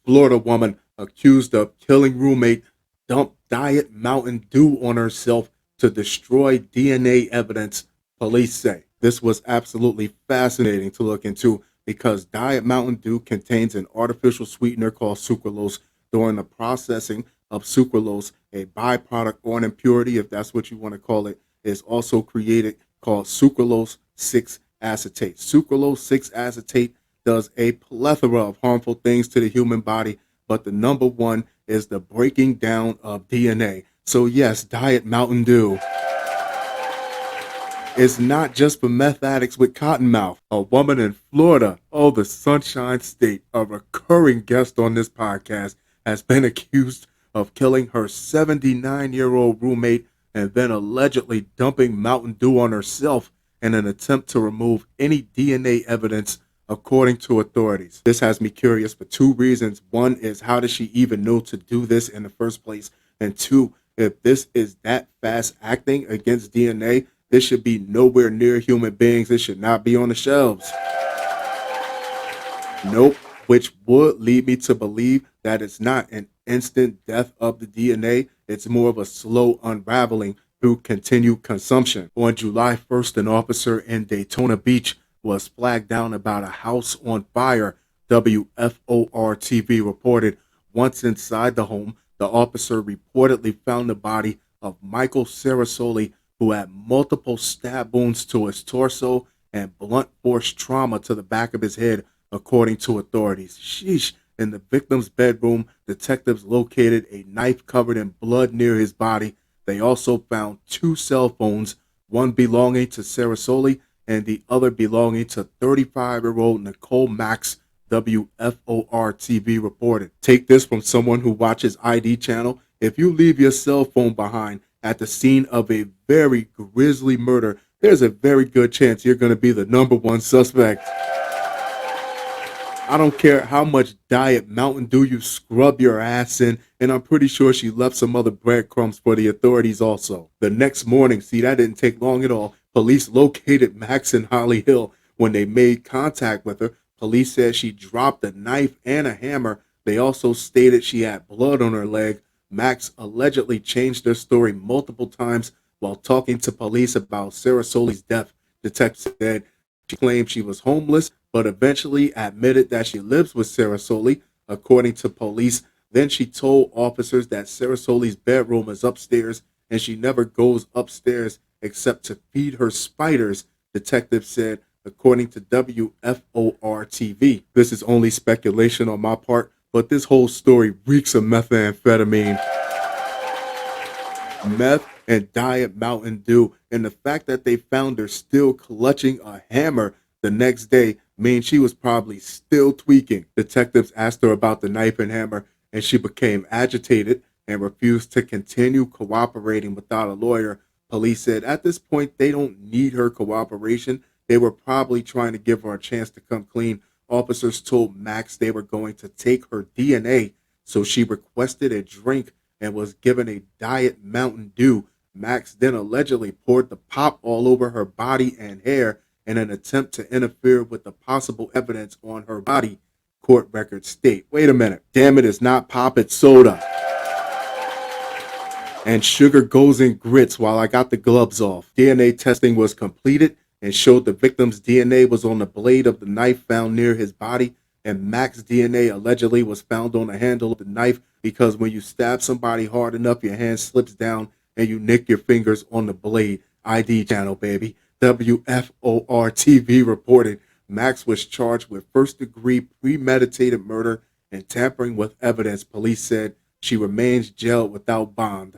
Florida woman accused of killing roommate dumped Diet Mountain Dew on herself to destroy DNA evidence, police say. This was absolutely fascinating to look into because Diet Mountain Dew contains an artificial sweetener called sucralose. During the processing of sucralose, a byproduct or an impurity, if that's what you want to call it, is also created called sucralose 6 acetate. Sucralose 6 acetate does a plethora of harmful things to the human body, but the number one is the breaking down of DNA. So yes, Diet Mountain Dew is not just for meth addicts with cotton mouth. A woman in Florida, oh, the Sunshine State, a recurring guest on this podcast, has been accused of killing her 79-year-old roommate and then allegedly dumping Mountain Dew on herself in an attempt to remove any DNA evidence, according to authorities. This has me curious for two reasons. One is, how does she even know to do this in the first place? And two, if this is that fast acting against DNA, this should be nowhere near human beings. This should not be on the shelves. Nope, which would lead me to believe that it's not an instant death of the DNA. It's more of a slow unraveling through continued consumption. On July 1st, an officer in Daytona Beach was flagged down about a house on fire, WFOR TV reported. Once inside the home, the officer reportedly found the body of Michael Cerasoli, who had multiple stab wounds to his torso and blunt force trauma to the back of his head, according to authorities. Sheesh. In the victim's bedroom, detectives located a knife covered in blood near his body. They also found two cell phones, one belonging to Cerasoli and the other belonging to 35-year-old Nichole Maks, WFOR TV reported. Take this from someone who watches ID channel. If you leave your cell phone behind at the scene of a very grisly murder, there's a very good chance you're going to be the number one suspect. I don't care how much Diet Mountain Dew you scrub your ass in, and I'm pretty sure she left some other breadcrumbs for the authorities also. The next morning, see, that didn't take long at all, police located Maks in Holly Hill. When they made contact with her, police said she dropped a knife and a hammer. They also stated she had blood on her leg. Maks allegedly changed her story multiple times while talking to police about Cerasoli's death. Detectives said she claimed she was homeless, but eventually admitted that she lives with Cerasoli, according to police. Then she told officers that Cerasoli's bedroom is upstairs and she never goes upstairs except to feed her spiders, detectives said, according to WFOR TV. This is only speculation on my part, but this whole story reeks of methamphetamine. Meth and Diet Mountain Dew, and the fact that they found her still clutching a hammer the next day means she was probably still tweaking. Detectives asked her about the knife and hammer, and she became agitated and refused to continue cooperating without a lawyer. Police said at this point they don't need her cooperation. They were probably trying to give her a chance to come clean. Officers told Maks they were going to take her DNA, so she requested a drink and was given a Diet Mountain Dew. Maks then allegedly poured the pop all over her body and hair in an attempt to interfere with the possible evidence on her body, court records state. Wait a minute. Damn it, it's not pop, it's soda. And sugar goes in grits while I got the gloves off. DNA testing was completed and showed the victim's DNA was on the blade of the knife found near his body, and Maks' DNA allegedly was found on the handle of the knife because when you stab somebody hard enough, your hand slips down and you nick your fingers on the blade. ID channel, baby. WFOR TV reported Maks was charged with first-degree premeditated murder and tampering with evidence. Police said she remains jailed without bond.